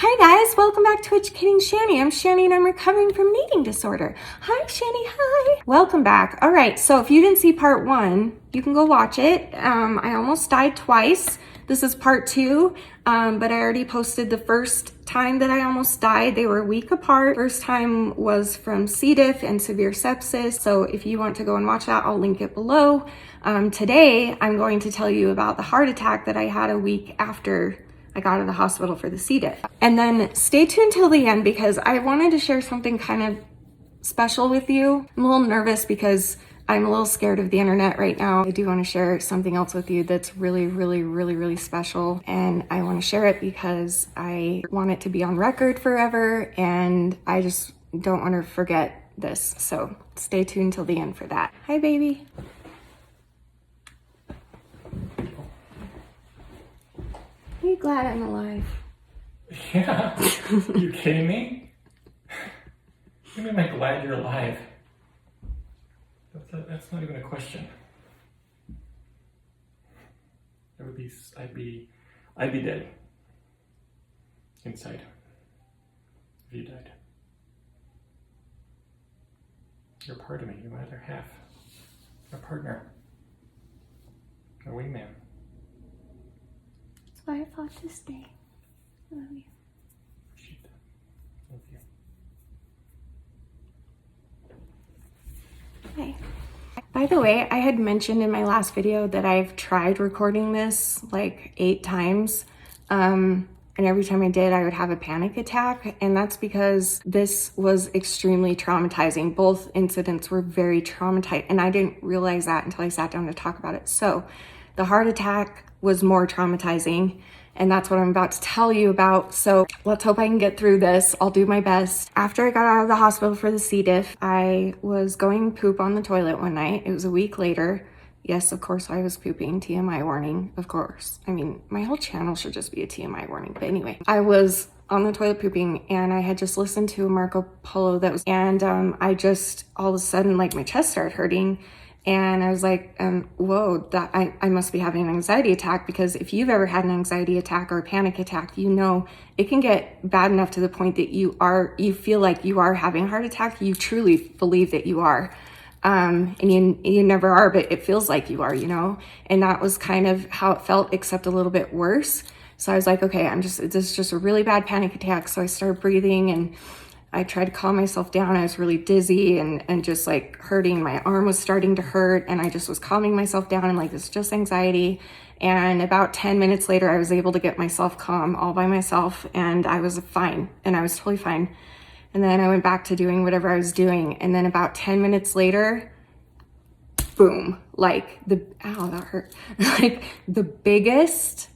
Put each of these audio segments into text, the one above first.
Hi guys, welcome back to Educating Shani. I'm Shani and I'm recovering from an eating disorder. Hi Shani, hi. Welcome back. All right, so if you didn't see part one, you can go watch it. I almost died twice. This is part two, but I already posted the first time that I almost died. They were a week apart. First time was from C. diff and severe sepsis. So if you want to go and watch that, I'll link it below. Today, I'm going to tell you about the heart attack that I had a week after I got out of the hospital for the C. diff. And then stay tuned till the end because I wanted to share something kind of special with you. I'm a little nervous because I'm a little scared of the internet right now. I do want to share something else with you that's really special. And I want to share it because I want it to be on record forever. And I just don't want to forget this. So stay tuned till the end for that. Hi, baby. Are you glad I'm alive? Yeah. You kidding me? What do you mean I'm glad you're alive? That's not even a question. I'd be dead. Inside. If you died. You're part of me. You're my other half. A partner. A wingman. That's why I fought to stay. I love you. Appreciate that. Love you. Hi. By the way, I had mentioned in my last video that I've tried recording this like 8 times. And every time I did, I would have a panic attack. And that's because this was extremely traumatizing. Both incidents were very traumatizing. And I didn't realize that until I sat down to talk about it. So the heart attack was more traumatizing. And that's what I'm about to tell you about. So let's hope I can get through this. I'll do my best. After I got out of the hospital for the C. diff, I was going poop on the toilet one night. It was a week later. Yes, of course I was pooping. TMI warning, of course. I mean, my whole channel should just be a TMI warning. But anyway, I was on the toilet pooping and I had just listened to a Marco Polo I just, all of a sudden, like my chest started hurting. And I was like, whoa, that I must be having an anxiety attack, because if you've ever had an anxiety attack or a panic attack, you know it can get bad enough to the point that you feel like you are having a heart attack. You truly believe that you are. And you never are, but it feels like you are, you know? And that was kind of how it felt, except a little bit worse. So I was like, okay, this is just a really bad panic attack. So I started breathing and I tried to calm myself down. I was really dizzy and just like hurting. My arm was starting to hurt and I just was calming myself down and like, it's just anxiety. And about 10 minutes later, I was able to get myself calm all by myself and I was fine and I was totally fine. And then I went back to doing whatever I was doing. And then about 10 minutes later, boom, like ow, that hurt. Like the biggest,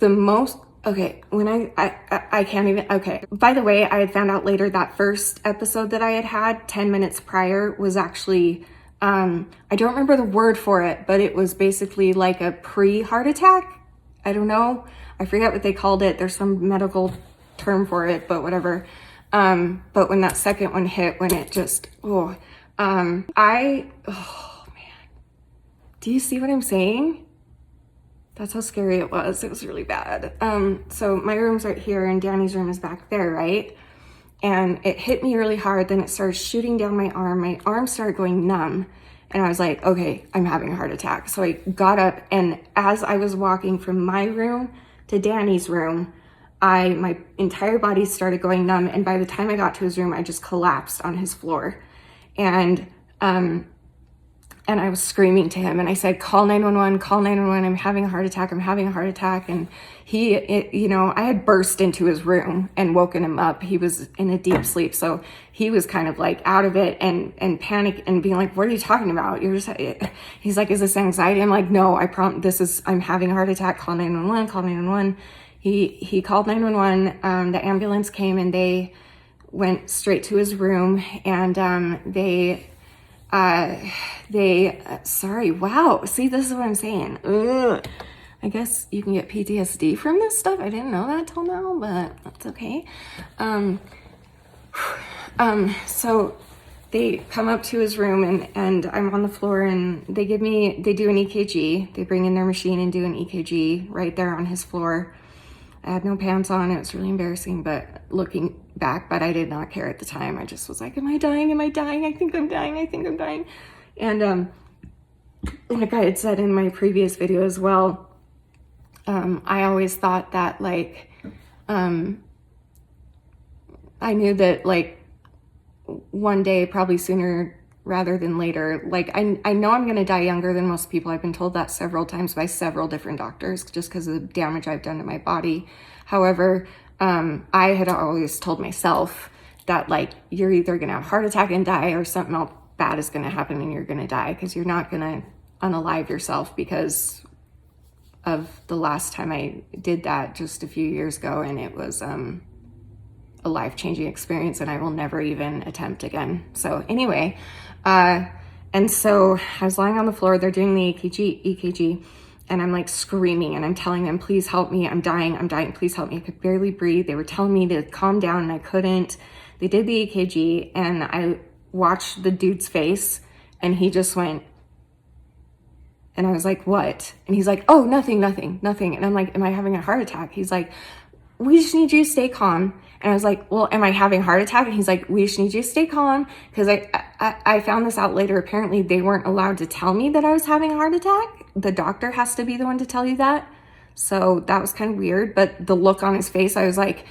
the most, okay, when I can't even, okay. By the way, I had found out later that first episode that I had 10 minutes prior was actually, I don't remember the word for it, but it was basically like a pre-heart attack. I don't know. I forget what they called it. There's some medical term for it, but whatever. But when that second one hit, when it just, oh man. Do you see what I'm saying? That's how scary it was. It was really bad. So my room's right here and Danny's room is back there, right? And it hit me really hard. Then it started shooting down my arm. My arm started going numb. And I was like, okay, I'm having a heart attack. So I got up and as I was walking from my room to Danny's room, my entire body started going numb. And by the time I got to his room, I just collapsed on his floor. And I was screaming to him and I said, call 911, call 911. I'm having a heart attack. I'm having a heart attack. And I had burst into his room and woken him up. He was in a deep sleep. So he was kind of like out of it and panic and being like, what are you talking about? He's like, is this anxiety? I'm like, no, I'm having a heart attack. Call 911, call 911. He called 911. The ambulance came and they went straight to his room and sorry, wow. See, this is what I'm saying. Ugh. I guess you can get PTSD from this stuff. I didn't know that till now, but that's okay. So they come up to his room and I'm on the floor and they do an EKG. They bring in their machine and do an EKG right there on his floor. I had no pants on. It was really embarrassing, but looking back, but I did not care at the time. I just was like, am I dying? Am I dying? I think I'm dying. I think I'm dying. And like I had said in my previous video as well, I always thought that like, I knew that like one day, probably sooner rather than later, like I know I'm gonna die younger than most people. I've been told that several times by several different doctors just because of the damage I've done to my body. However, I had always told myself that like you're either gonna have a heart attack and die or something else bad is gonna happen and you're gonna die, because you're not gonna unalive yourself because of the last time I did that just a few years ago, and it was a life-changing experience, and I will never even attempt again. So anyway, and so I was lying on the floor, they're doing the EKG, and I'm like screaming and I'm telling them, please help me, I'm dying, please help me. I could barely breathe. They were telling me to calm down and I couldn't. They did the EKG and I watched the dude's face and he just went, and I was like, what? And he's like, oh, nothing. And I'm like, am I having a heart attack? He's like, we just need you to stay calm. And I was like, well, am I having a heart attack? And he's like, we just need you to stay calm. Because I found this out later. Apparently they weren't allowed to tell me that I was having a heart attack. The doctor has to be the one to tell you that. So that was kind of weird. But the look on his face, I was like,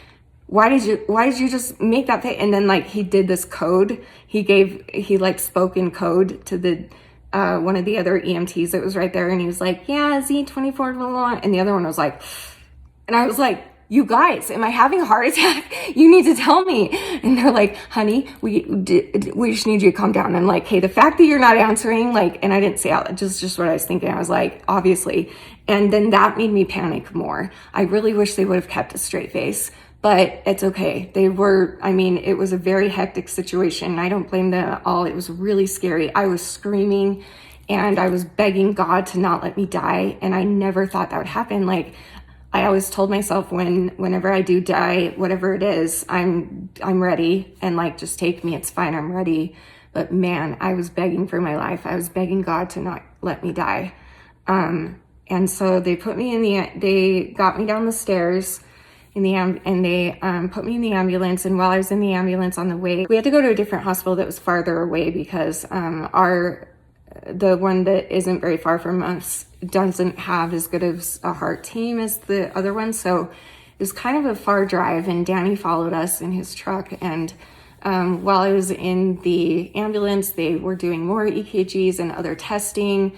why did you just make that face? And then like he did this code. He like spoke in code to the one of the other EMTs that was right there. And he was like, yeah, Z24, blah, blah, blah. And the other one was like, and I was like, you guys, am I having a heart attack? You need to tell me. And they're like, honey, we just need you to calm down. And I'm like, hey, the fact that you're not answering, like, and I didn't say out, just what I was thinking. I was like, obviously. And then that made me panic more. I really wish they would have kept a straight face, but it's okay. It was a very hectic situation. I don't blame them at all. It was really scary. I was screaming and I was begging God to not let me die. And I never thought that would happen. Like, I always told myself whenever I do die, whatever it is, I'm ready, and like, just take me, it's fine, I'm ready. But man, I was begging for my life. I was begging God to not let me die. And so they got me down the stairs and they put me in the ambulance. And while I was in the ambulance on the way, we had to go to a different hospital that was farther away because the one that isn't very far from us doesn't have as good of a heart team as the other one. So it was kind of a far drive, and Danny followed us in his truck. And while I was in the ambulance, they were doing more EKGs and other testing.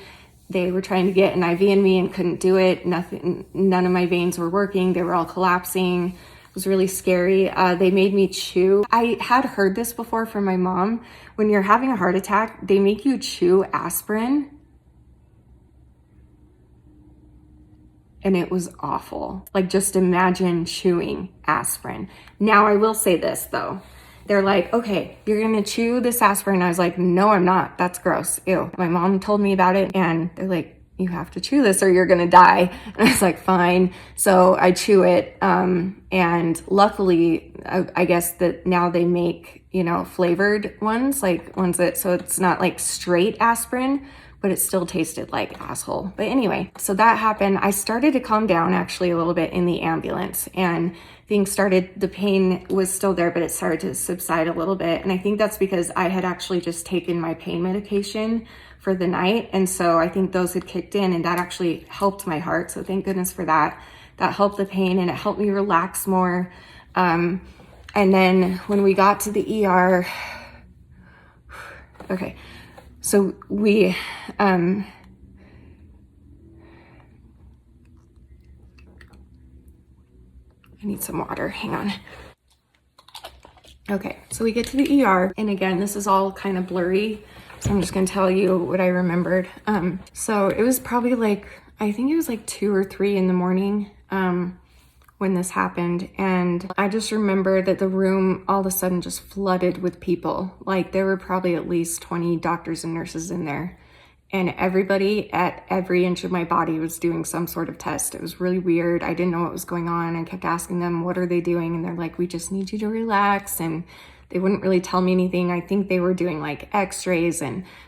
They were trying to get an IV in me and couldn't do it. None of my veins were working. They were all collapsing. It was really scary. They made me chew. I had heard this before from my mom. When you're having a heart attack, they make you chew aspirin. And it was awful. Like, just imagine chewing aspirin. Now, I will say this though. They're like, okay, you're gonna chew this aspirin. I was like, no, I'm not. That's gross. Ew. My mom told me about it and they're like, you have to chew this or you're gonna die. And I was like, fine. So I chew it. And luckily, I guess that now they make, flavored ones, like ones that, so it's not like straight aspirin, but it still tasted like asshole. But anyway, so that happened. I started to calm down actually a little bit in the ambulance, and the pain was still there, but it started to subside a little bit. And I think that's because I had actually just taken my pain medication for the night. And so I think those had kicked in, and that actually helped my heart. So thank goodness for that. That helped the pain and it helped me relax more. And then when we got to the ER, okay, so we, I need some water, hang on. Okay, so we get to the ER, and again, this is all kind of blurry, so I'm just gonna tell you what I remembered. So it was probably like, I think it was like 2 or 3 in the morning when this happened, and I just remember that the room all of a sudden just flooded with people. Like, there were probably at least 20 doctors and nurses in there, and everybody at every inch of my body was doing some sort of test. It was really weird. I didn't know what was going on. I kept asking them, what are they doing? And they're like, we just need you to relax. And they wouldn't really tell me anything. I think they were doing like x-rays,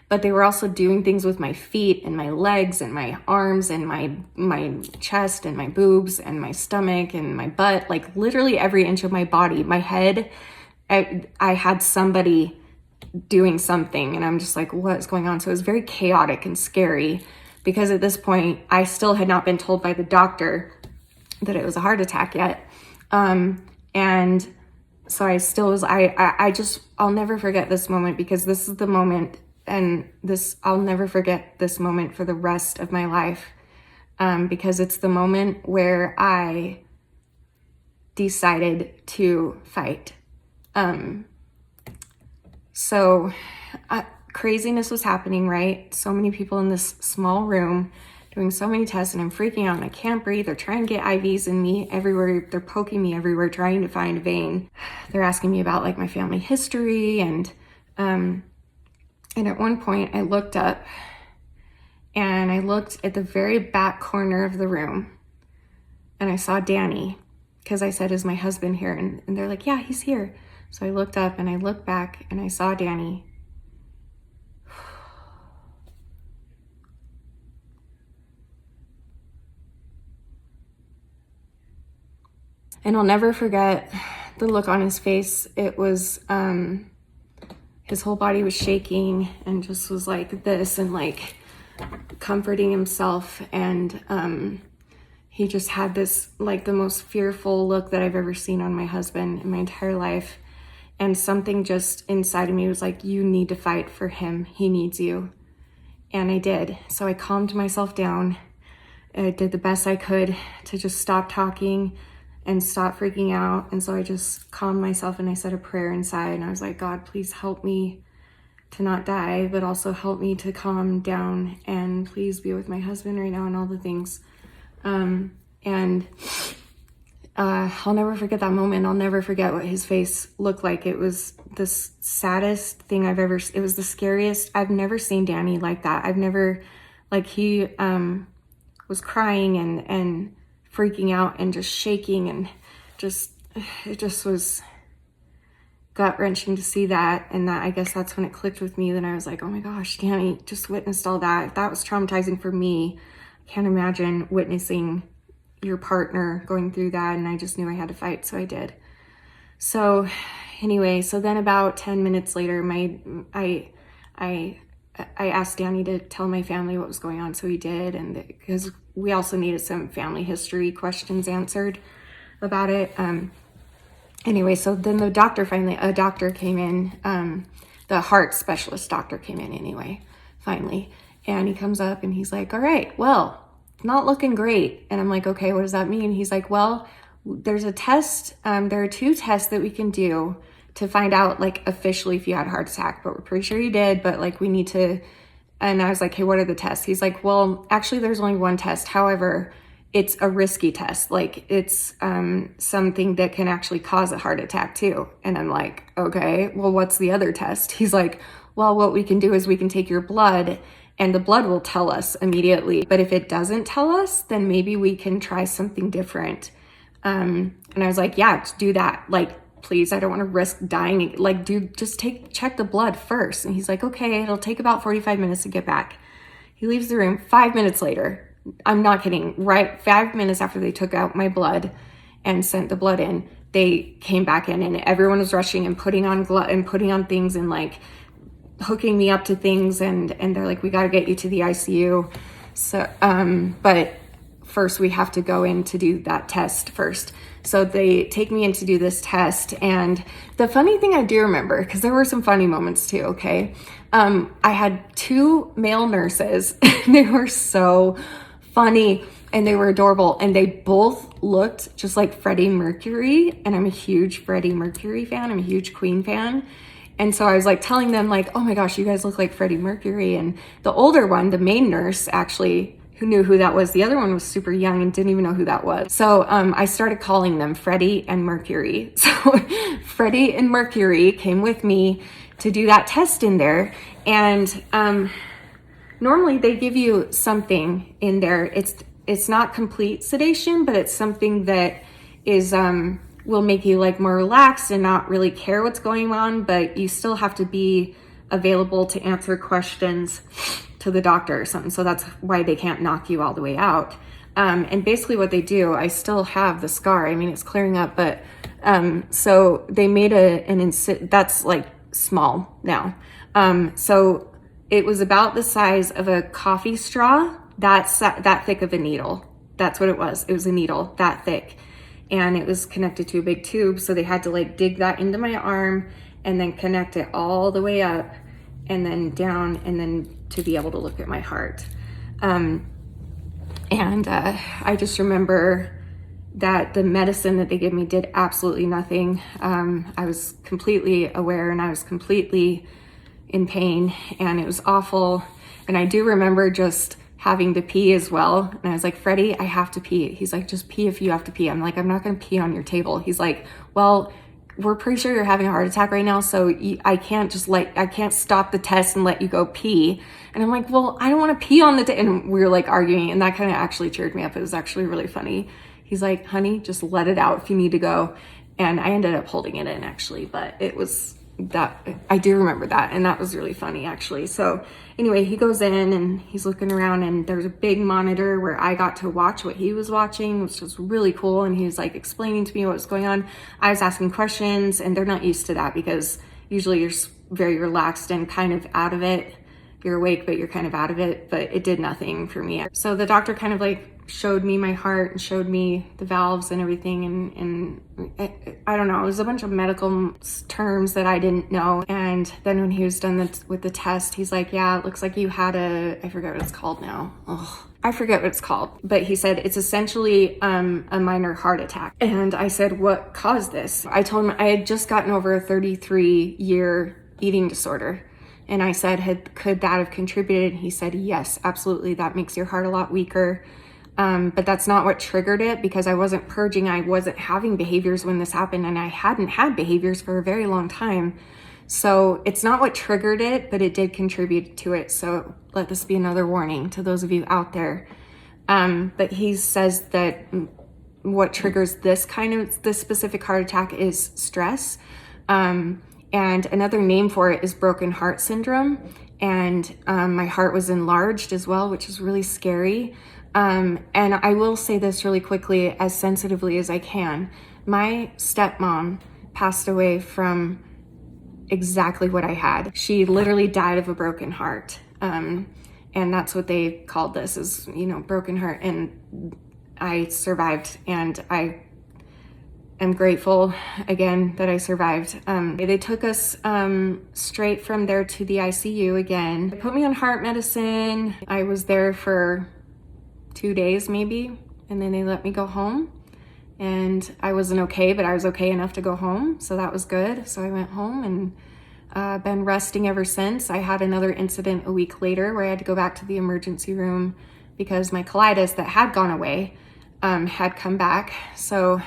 but they were also doing things with my feet and my legs and my arms and my chest and my boobs and my stomach and my butt, like literally every inch of my body. My head, I had somebody doing something, and I'm just like, what's going on? So it was very chaotic and scary, because at this point I still had not been told by the doctor that it was a heart attack yet. And so I still was, I'll never forget this moment, because this is the moment, and I'll never forget this moment for the rest of my life. Because it's the moment where I decided to fight. So craziness was happening, right? So many people in this small room doing so many tests, and I'm freaking out and I can't breathe. They're trying to get IVs in me everywhere. They're poking me everywhere, trying to find a vein. They're asking me about like my family history. And at one point I looked up and I looked at the very back corner of the room, and I saw Danny, because I said, is my husband here? And they're like, yeah, he's here. So I looked up and I looked back and I saw Danny. And I'll never forget the look on his face. It was, his whole body was shaking and just was like this, and like comforting himself. And he just had this, like the most fearful look that I've ever seen on my husband in my entire life. And something just inside of me was like, you need to fight for him. He needs you. And I did. So I calmed myself down. I did the best I could to just stop talking and stop freaking out. And so I just calmed myself and I said a prayer inside. And I was like, God, please help me to not die, but also help me to calm down, and please be with my husband right now and all the things. I'll never forget that moment. I'll never forget what his face looked like. It was the saddest thing it was the scariest. I've never seen Danny like that. I've never, like, he was crying and freaking out and just shaking, and it just was gut-wrenching to see that. And that, I guess that's when it clicked with me. Then I was like, oh my gosh, Danny just witnessed all that. If that was traumatizing for me, I can't imagine witnessing your partner going through that. And I just knew I had to fight, so I did. So anyway, so then about 10 minutes later, I asked Danny to tell my family what was going on, so he did. And because we also needed some family history questions answered about it. Anyway, so then a doctor came in, the heart specialist doctor came in anyway, finally. And he comes up and he's like, all right, well, not looking great. And I'm like, okay, what does that mean? He's like, well, there's a test. There are 2 tests that we can do to find out, like, officially if you had a heart attack, but we're pretty sure you did, but like we need to. And I was like, hey, what are the tests? He's like, well, actually there's only 1 test. However, it's a risky test. Like, it's something that can actually cause a heart attack too. And I'm like, okay, well, what's the other test? He's like, well, what we can do is we can take your blood, and the blood will tell us immediately. But if it doesn't tell us, then maybe we can try something different. And I was like, yeah, do that. Like, please, I don't want to risk dying. Like, dude, just check the blood first. And he's like, okay, it'll take about 45 minutes to get back. He leaves the room. 5 minutes later, I'm not kidding, right? 5 minutes after they took out my blood and sent the blood in, they came back in, and everyone was rushing and putting on things and like hooking me up to things. And they're like, we got to get you to the ICU. So, but first we have to go in to do that test first. So they take me in to do this test. And the funny thing I do remember, because there were some funny moments too, okay? I had 2 male nurses. They were so funny and they were adorable. And they both looked just like Freddie Mercury. And I'm a huge Freddie Mercury fan. I'm a huge Queen fan. And so I was like telling them like, oh my gosh, you guys look like Freddie Mercury. And the older one, the main nurse, actually, who knew who that was. The other one was super young and didn't even know who that was. So I started calling them Freddie and Mercury. So Freddie and Mercury came with me to do that test in there. And normally they give you something in there. It's not complete sedation, but it's something that is will make you like more relaxed and not really care what's going on, but you still have to be available to answer questions to the doctor or something. So that's why they can't knock you all the way out. And basically what they do, I still have the scar. I mean, it's clearing up, but so they made that's like small now. So it was about the size of a coffee straw, that thick of a needle. That's what it was. It was a needle that thick. And it was connected to a big tube. So they had to like dig that into my arm and then connect it all the way up and then down and then to be able to look at my heart. I just remember that the medicine that they gave me did absolutely nothing. I was completely aware and I was completely in pain and it was awful. And I do remember just having to pee as well. And I was like, Freddie, I have to pee. He's like, just pee if you have to pee. I'm like, I'm not gonna pee on your table. He's like, well, we're pretty sure you're having a heart attack right now, so I can't stop the test and let you go pee. And I'm like, well, I don't want to pee on the and we were like arguing, and that kind of actually cheered me up. It was actually really funny. He's like, honey, just let it out if you need to go. And I ended up holding it in actually, but it was that, I do remember that, and that was really funny actually. So anyway, he goes in and he's looking around and there's a big monitor where I got to watch what he was watching, which was really cool. And he was like explaining to me what was going on. I was asking questions and they're not used to that because usually you're very relaxed and kind of out of it. You're awake, but you're kind of out of it, but it did nothing for me. So the doctor kind of like showed me my heart and showed me the valves and everything. And I don't know, it was a bunch of medical terms that I didn't know. And then when he was done with the test, he's like, yeah, it looks like you had I forget what it's called now. I forget what it's called, but he said it's essentially a minor heart attack. And I said, what caused this? I told him I had just gotten over a 33-year eating disorder. And I said, could that have contributed? And he said, yes, absolutely. That makes your heart a lot weaker. But that's not what triggered it because I wasn't purging. I wasn't having behaviors when this happened, and I hadn't had behaviors for a very long time. So it's not what triggered it, but it did contribute to it. So let this be another warning to those of you out there. But he says that what triggers this specific heart attack is stress. And another name for it is broken heart syndrome. And my heart was enlarged as well, which is really scary. And I will say this really quickly, as sensitively as I can. My stepmom passed away from exactly what I had. She literally died of a broken heart. And that's what they called this, is, broken heart. And I survived, and I am grateful again that I survived. They took us straight from there to the ICU again. They put me on heart medicine. I was there for 2 days maybe, and then they let me go home. And I wasn't okay, but I was okay enough to go home, so that was good. So I went home and been resting ever since. I had another incident a week later where I had to go back to the emergency room because my colitis that had gone away had come back. So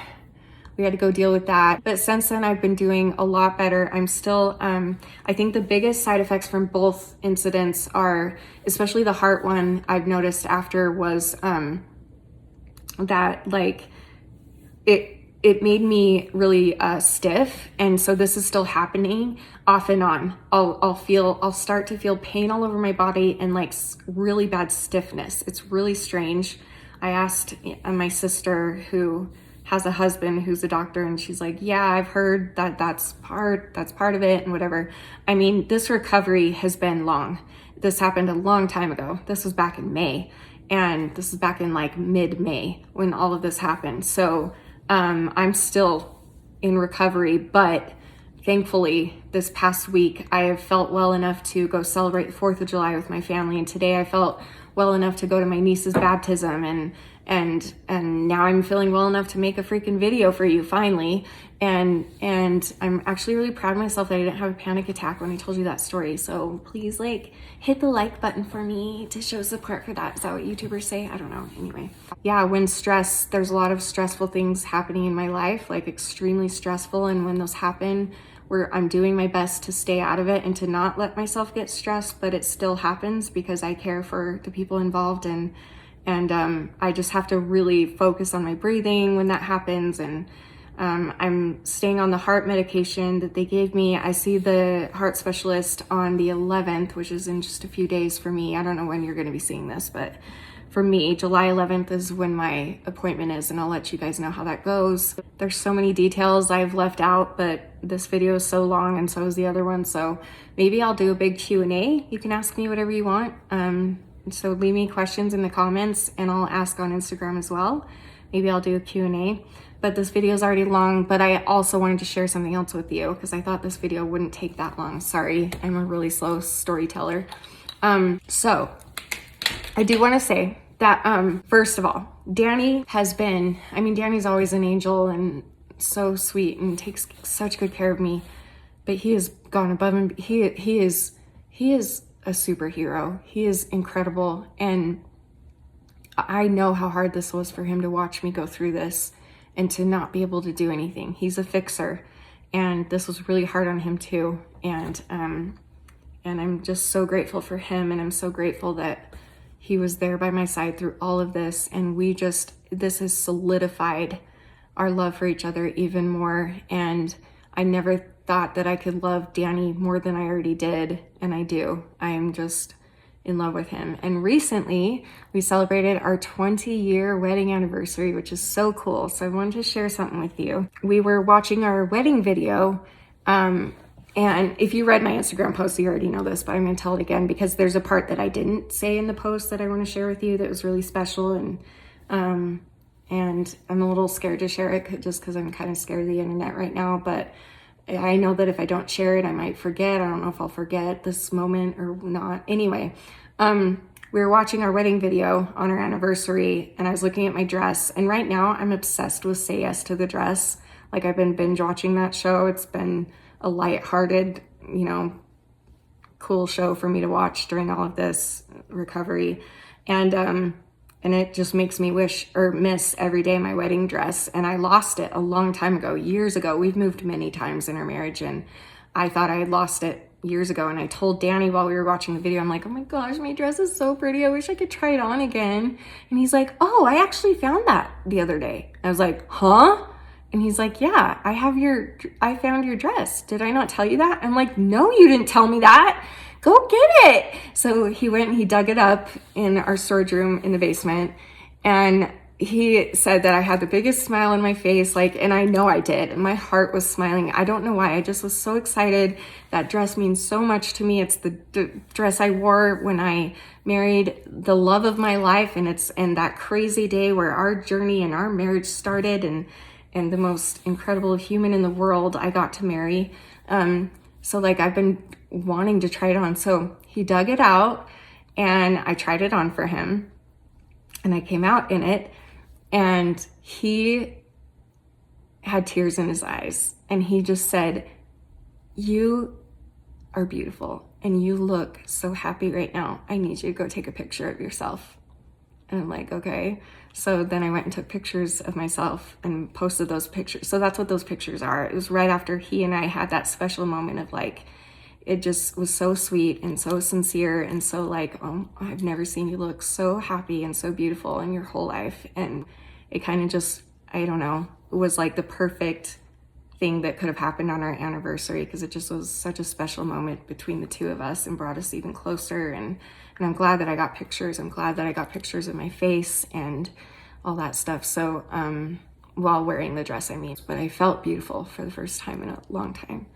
we had to go deal with that. But since then, I've been doing a lot better. I'm still, I think the biggest side effects from both incidents are, especially the heart one I've noticed after, was that like it made me really stiff. And so this is still happening off and on. I'll start to feel pain all over my body and like really bad stiffness. It's really strange. I asked my sister, who has a husband who's a doctor, and she's like, yeah, I've heard that that's part of it and whatever. I mean, this recovery has been long. This happened a long time ago. This was back in May, and this is back in like mid-May when all of this happened. So I'm still in recovery, but thankfully this past week I have felt well enough to go celebrate the 4th of July with my family, and today I felt well enough to go to my niece's baptism, and now I'm feeling well enough to make a freaking video for you finally. And I'm actually really proud of myself that I didn't have a panic attack when I told you that story. So please hit the like button for me to show support for that. Is that what YouTubers say? I don't know. Anyway. Yeah, when there's a lot of stressful things happening in my life, like extremely stressful. And when those happen, where I'm doing my best to stay out of it and to not let myself get stressed, but it still happens because I care for the people involved, and I just have to really focus on my breathing when that happens. And I'm staying on the heart medication that they gave me. I see the heart specialist on the 11th, which is in just a few days for me. I don't know when you're going to be seeing this, but for me, July 11th is when my appointment is, and I'll let you guys know how that goes. There's so many details I've left out, but this video is so long and so is the other one. So maybe I'll do a big Q&A. You can ask me whatever you want. So leave me questions in the comments and I'll ask on Instagram as well. Maybe I'll do a Q&A. But this video is already long, but I also wanted to share something else with you because I thought this video wouldn't take that long. Sorry, I'm a really slow storyteller. So I do want to say that, first of all, Danny has been, I mean, Danny's always an angel and so sweet and takes such good care of me, but he has gone above and he is a superhero. He is incredible. And I know how hard this was for him to watch me go through this and to not be able to do anything. He's a fixer, and this was really hard on him too. And I'm just so grateful for him, and I'm so grateful that he was there by my side through all of this. And this has solidified our love for each other even more. And I never thought that I could love Danny more than I already did, and I do. I am just in love with him. And recently we celebrated our 20-year wedding anniversary, which is so cool. So I wanted to share something with you. We were watching our wedding video, and if you read my Instagram post, you already know this, but I'm gonna tell it again because there's a part that I didn't say in the post that I want to share with you that was really special, and I'm a little scared to share it just because I'm kind of scared of the internet right now. But I know that if I don't share it, I might forget. I don't know if I'll forget this moment or not. Anyway, we were watching our wedding video on our anniversary, and I was looking at my dress. And right now, I'm obsessed with Say Yes to the Dress. Like, I've been binge watching that show. It's been a lighthearted, cool show for me to watch during all of this recovery. And it just makes me miss every day my wedding dress. And I lost it a long time ago, years ago. We've moved many times in our marriage, and I thought I had lost it years ago. And I told Danny while we were watching the video, I'm like, oh my gosh, my dress is so pretty. I wish I could try it on again. And he's like, oh, I actually found that the other day. I was like, huh? And he's like, yeah, I found your dress. Did I not tell you that? I'm like, no, you didn't tell me that. Go get it. So he went and he dug it up in our storage room in the basement. And he said that I had the biggest smile on my face, and I know I did. And my heart was smiling. I don't know why. I just was so excited. That dress means so much to me. It's the dress I wore when I married the love of my life. And that crazy day where our journey and our marriage started, and the most incredible human in the world I got to marry. So I've been wanting to try it on. So he dug it out and I tried it on for him, and I came out in it, and he had tears in his eyes, and he just said, you are beautiful and you look so happy right now. I need you to go take a picture of yourself. And I'm like, okay. So then I went and took pictures of myself and posted those pictures. So that's what those pictures are. It was right after he and I had that special moment of it just was so sweet and so sincere and so oh, I've never seen you look so happy and so beautiful in your whole life. And it kind of just, I don't know, it was the perfect thing that could have happened on our anniversary, because it just was such a special moment between the two of us and brought us even closer. And I'm glad that I got pictures. I'm glad that I got pictures of my face and all that stuff. So while wearing the dress, but I felt beautiful for the first time in a long time.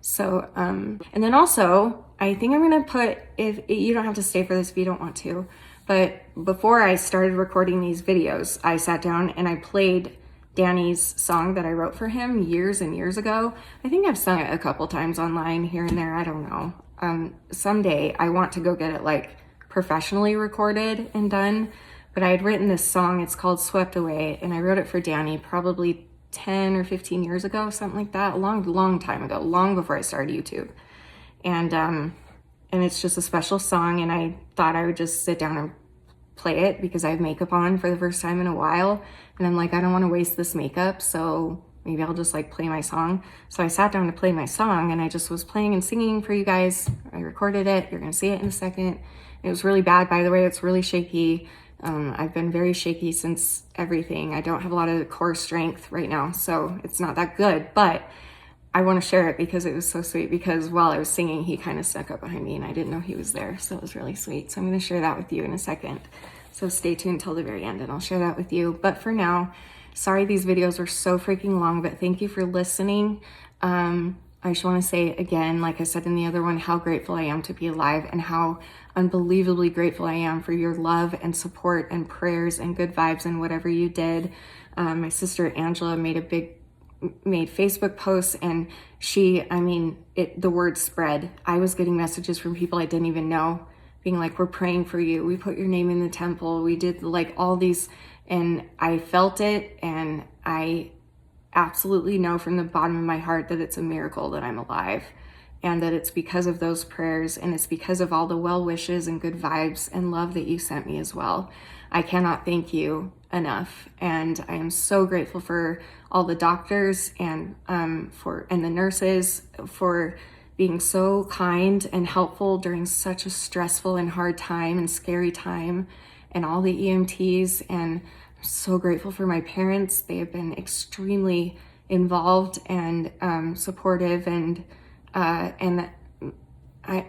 So, and then also, I think I'm going to put, if you don't have to stay for this if you don't want to, but before I started recording these videos, I sat down and I played Danny's song that I wrote for him years and years ago. I think I've sung it a couple times online here and there. I don't know. Someday I want to go get it professionally recorded and done, but I had written this song. It's called Swept Away, and I wrote it for Danny probably 10 or 15 years ago, something like that, a long time ago, long before I started YouTube. And it's just a special song, and I thought I would just sit down and play it because I have makeup on for the first time in a while. And I'm like, I don't want to waste this makeup, so maybe I'll just like play my song. So I sat down to play my song and I just was playing and singing for you guys. I recorded it. You're gonna see it in a second. It was really bad, by the way. It's really shaky. I've been very shaky since everything. I don't have a lot of core strength right now, so it's not that good, but I want to share it because it was so sweet, because while I was singing, he kind of snuck up behind me and I didn't know he was there. So it was really sweet. So I'm going to share that with you in a second. So stay tuned till the very end and I'll share that with you. But for now, sorry these videos are so freaking long, but thank you for listening. I just want to say again, like I said in the other one, how grateful I am to be alive and how unbelievably grateful I am for your love and support and prayers and good vibes and whatever you did. My sister Angela made Facebook posts, and the word spread. I was getting messages from people I didn't even know being like, we're praying for you. We put your name in the temple. We did like all these, and I felt it. And I absolutely know from the bottom of my heart that it's a miracle that I'm alive, and that it's because of those prayers, and it's because of all the well wishes and good vibes and love that you sent me as well. I cannot thank you enough, and I am so grateful for all the doctors and the nurses for being so kind and helpful during such a stressful and hard time and scary time, and all the EMTs. And I'm so grateful for my parents. They have been extremely involved and supportive, and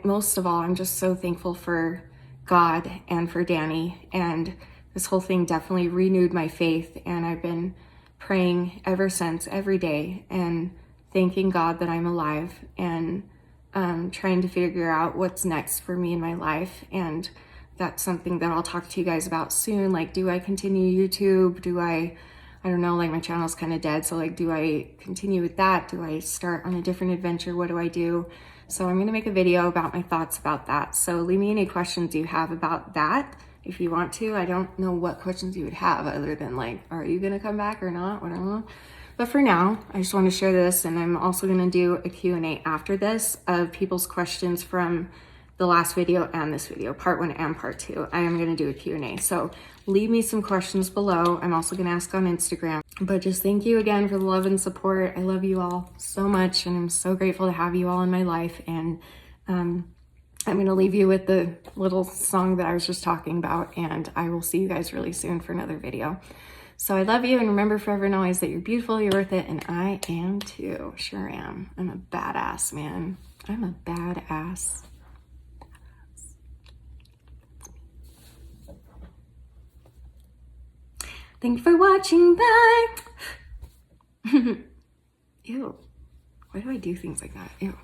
most of all, I'm just so thankful for God and for Danny. And this whole thing definitely renewed my faith, and I've been praying ever since, every day, and thanking God that I'm alive, and trying to figure out what's next for me in my life. And that's something that I'll talk to you guys about soon. Like, do I continue YouTube? I don't know, like my channel's kind of dead. So like, do I continue with that? Do I start on a different adventure? What do I do? So I'm going to make a video about my thoughts about that. So leave me any questions you have about that if you want to. I don't know what questions you would have other than like, are you going to come back or not? I don't know. But for now, I just want to share this, and I'm also going to do a Q&A after this of people's questions from the last video and this video, part 1 and part 2. I am going to do a Q&A. So leave me some questions below. I'm also going to ask on Instagram. But just thank you again for the love and support. I love you all so much, and I'm so grateful to have you all in my life. And I'm going to leave you with the little song that I was just talking about, and I will see you guys really soon for another video. So I love you, and remember forever and always that you're beautiful, you're worth it, and I am too. Sure am. I'm a badass, man. I'm a badass. Thank you for watching. Bye. Ew. Why do I do things like that? Ew.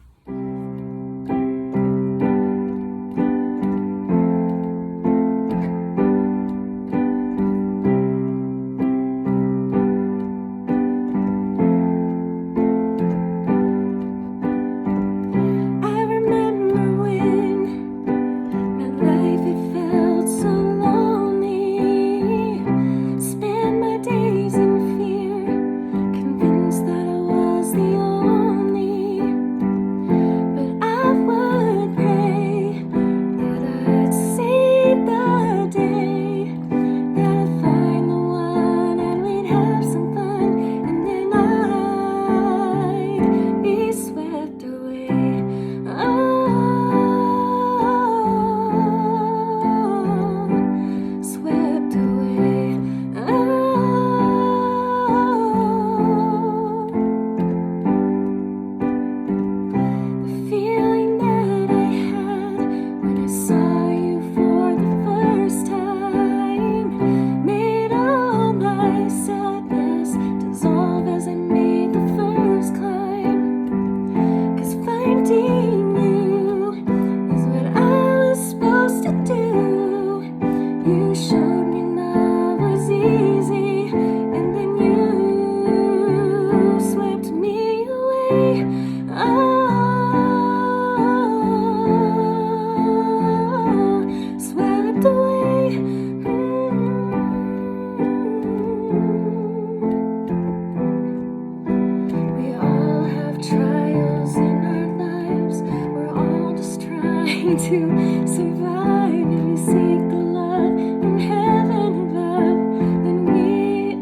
To survive, if we seek the love in heaven above, then we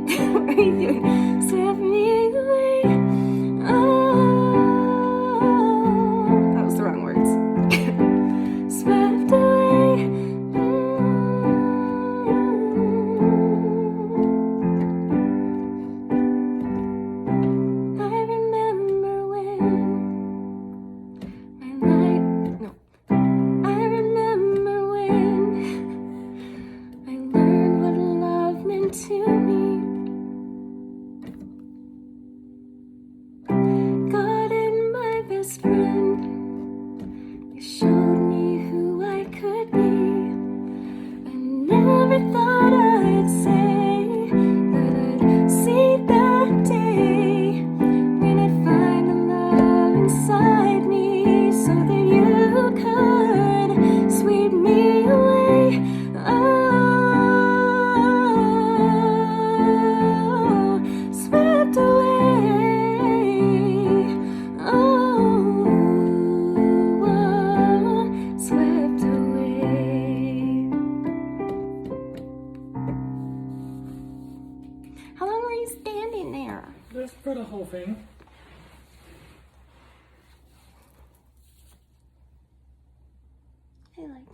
swept me away.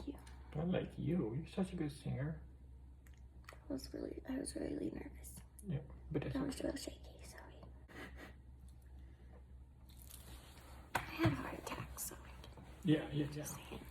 you. I like you. You're such a good singer. I was really nervous. Yeah, but it's I was real shaky, sorry. I had a heart attack, so yeah. saying.